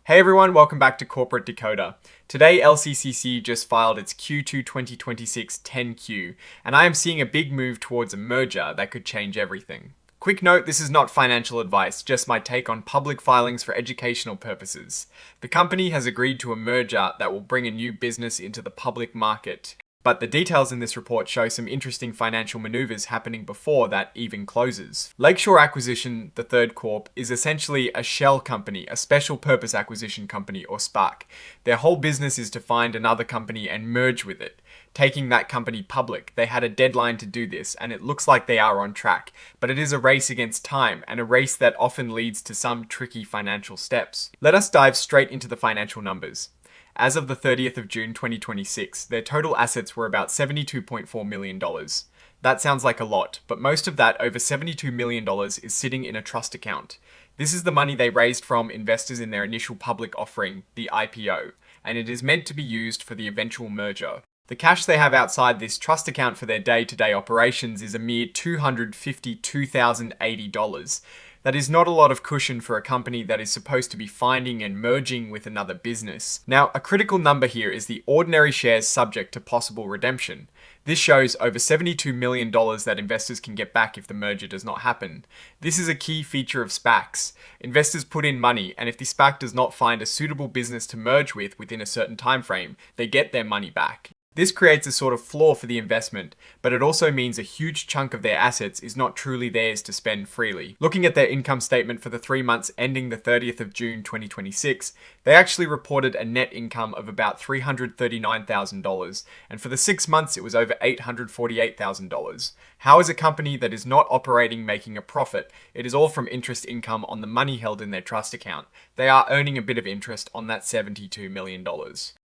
Hey everyone, welcome back to Corporate Decoder. Today, L.C.C.C.U just filed its Q2 2026 10Q, and I am seeing a big move towards a merger that could change everything. Quick note, this is not financial advice, just my take on public filings for educational purposes. The company has agreed to a merger that will bring a new business into the public market. But the details in this report show some interesting financial maneuvers happening before that even closes. Lakeshore Acquisition III Corp is essentially a shell company, a special purpose acquisition company, or SPAC. Their whole business is to find another company and merge with it, taking that company public. They had a deadline to do this, and it looks like they are on track. But it is a race against time, and a race that often leads to some tricky financial steps. Let us dive straight into the financial numbers. As of the 30th of June 2026, their total assets were about $72.4 million. That sounds like a lot, but most of that, over $72 million, is sitting in a trust account. This is the money they raised from investors in their initial public offering, the IPO, and it is meant to be used for the eventual merger. The cash they have outside this trust account for their day-to-day operations is a mere $252,080. That is not a lot of cushion for a company that is supposed to be finding and merging with another business. Now, a critical number here is the ordinary shares subject to possible redemption. This shows over $72 million that investors can get back if the merger does not happen. This is a key feature of SPACs. Investors put in money, and if the SPAC does not find a suitable business to merge with within a certain time frame, they get their money back. This creates a sort of floor for the investment, but it also means a huge chunk of their assets is not truly theirs to spend freely. Looking at their income statement for the 3 months ending the 30th of June 2026, they actually reported a net income of about $339,000, and for the 6 months it was over $848,000. How is a company that is not operating making a profit? It is all from interest income on the money held in their trust account. They are earning a bit of interest on that $72 million.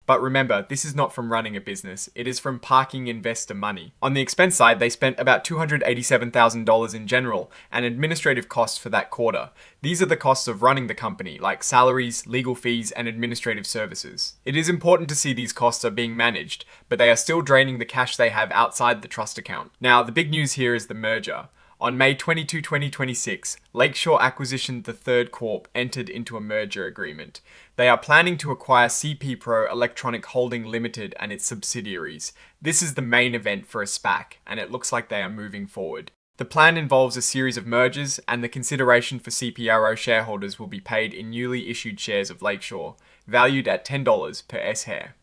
But remember, this is not from running a business, it is from parking investor money. On the expense side, they spent about $287,000 in general and administrative costs for that quarter. These are the costs of running the company, like salaries, legal fees, and administrative services. It is important to see these costs are being managed, but they are still draining the cash they have outside the trust account. Now, the big news here is the merger. On May 22, 2026, Lakeshore Acquisition III Corp entered into a merger agreement. They are planning to acquire CP Pro Electronic Holding Limited and its subsidiaries. This is the main event for a SPAC, and it looks like they are moving forward. The plan involves a series of mergers, and the consideration for CPRO shareholders will be paid in newly issued shares of Lakeshore, valued at $10 per share.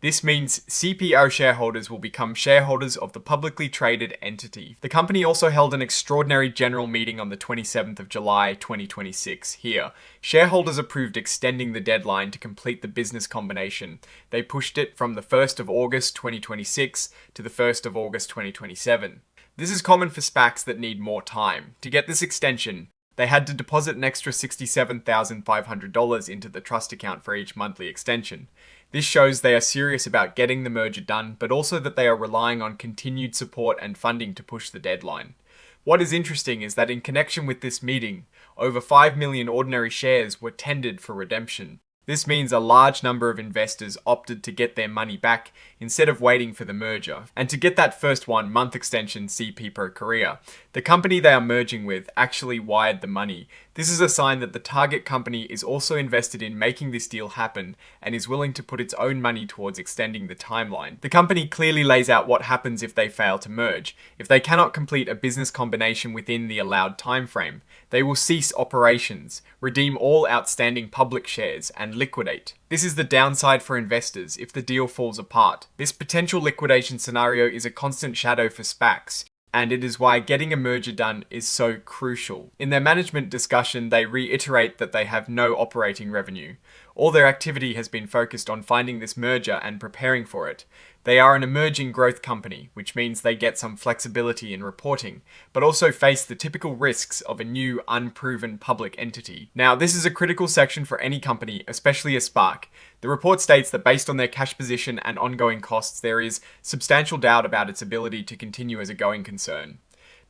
This means CPO shareholders will become shareholders of the publicly traded entity. The company also held an extraordinary general meeting on the 27th of July 2026. Here, shareholders approved extending the deadline to complete the business combination. They pushed it from the 1st of August 2026 to the 1st of August 2027. This is common for SPACs that need more time. To get this extension, they had to deposit an extra $67,500 into the trust account for each monthly extension. This shows they are serious about getting the merger done, but also that they are relying on continued support and funding to push the deadline. What is interesting is that in connection with this meeting, over 5 million ordinary shares were tendered for redemption. This means a large number of investors opted to get their money back instead of waiting for the merger. And to get that first 1 month extension CP Pro Korea, the company they are merging with actually wired the money. This is a sign that the target company is also invested in making this deal happen and is willing to put its own money towards extending the timeline. The company clearly lays out what happens if they fail to merge. If they cannot complete a business combination within the allowed time frame, they will cease operations, redeem all outstanding public shares, and liquidate. This is the downside for investors if the deal falls apart. This potential liquidation scenario is a constant shadow for SPACs, and it is why getting a merger done is so crucial. In their management discussion, they reiterate that they have no operating revenue. All their activity has been focused on finding this merger and preparing for it. They are an emerging growth company, which means they get some flexibility in reporting, but also face the typical risks of a new, unproven public entity. Now, this is a critical section for any company, especially a SPAC. The report states that based on their cash position and ongoing costs, there is substantial doubt about its ability to continue as a going concern.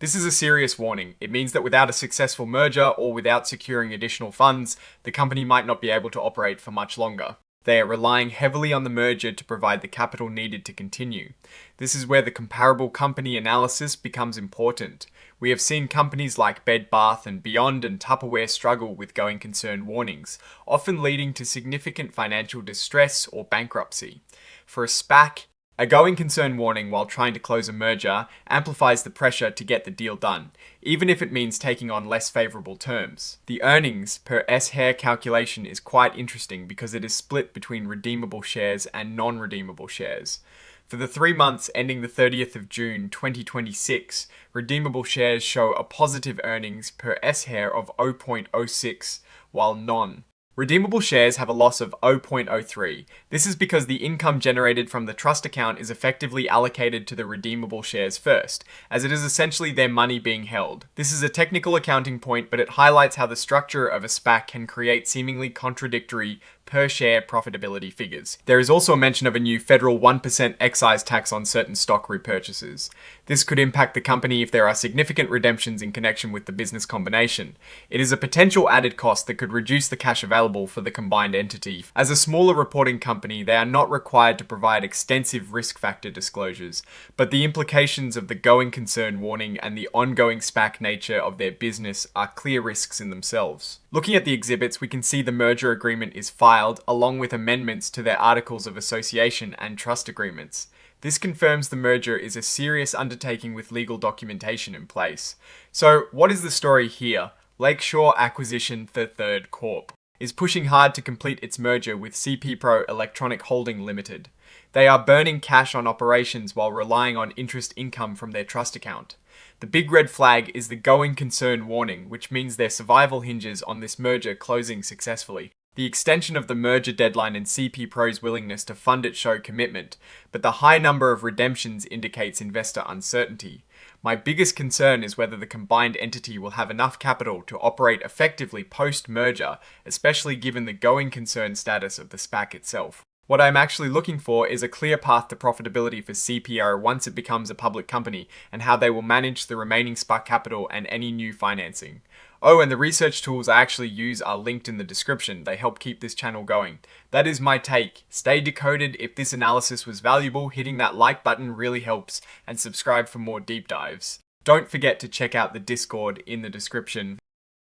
This is a serious warning. It means that without a successful merger or without securing additional funds, the company might not be able to operate for much longer. They are relying heavily on the merger to provide the capital needed to continue. This is where the comparable company analysis becomes important. We have seen companies like Bed Bath & Beyond and Tupperware struggle with going concern warnings, often leading to significant financial distress or bankruptcy. For a SPAC, a going concern warning while trying to close a merger amplifies the pressure to get the deal done, even if it means taking on less favorable terms. The earnings per S-Hair calculation is quite interesting because it is split between redeemable shares and non-redeemable shares. For the 3 months ending the 30th of June 2026, redeemable shares show a positive earnings per S-Hair of 0.06, while non-redeemable shares have a loss of 0.03. This is because the income generated from the trust account is effectively allocated to the redeemable shares first, as it is essentially their money being held. This is a technical accounting point, but it highlights how the structure of a SPAC can create seemingly contradictory per share profitability figures. There is also a mention of a new federal 1% excise tax on certain stock repurchases. This could impact the company if there are significant redemptions in connection with the business combination. It is a potential added cost that could reduce the cash available for the combined entity. As a smaller reporting company, they are not required to provide extensive risk factor disclosures, but the implications of the going concern warning and the ongoing SPAC nature of their business are clear risks in themselves. Looking at the exhibits, we can see the merger agreement is filed along with amendments to their articles of association and trust agreements. This confirms the merger is a serious undertaking with legal documentation in place. So, what is the story here? Lakeshore Acquisition III Corp is pushing hard to complete its merger with CP Pro Electronic Holding Limited. They are burning cash on operations while relying on interest income from their trust account. The big red flag is the going concern warning, which means their survival hinges on this merger closing successfully. The extension of the merger deadline and CP Pro's willingness to fund it show commitment, but the high number of redemptions indicates investor uncertainty. My biggest concern is whether the combined entity will have enough capital to operate effectively post-merger, especially given the going concern status of the SPAC itself. What I'm actually looking for is a clear path to profitability for CPO once it becomes a public company, and how they will manage the remaining SPAC capital and any new financing. Oh, and the research tools I actually use are linked in the description. They help keep this channel going. That is my take. Stay decoded. If this analysis was valuable, hitting that like button really helps, and subscribe for more deep dives. Don't forget to check out the Discord in the description.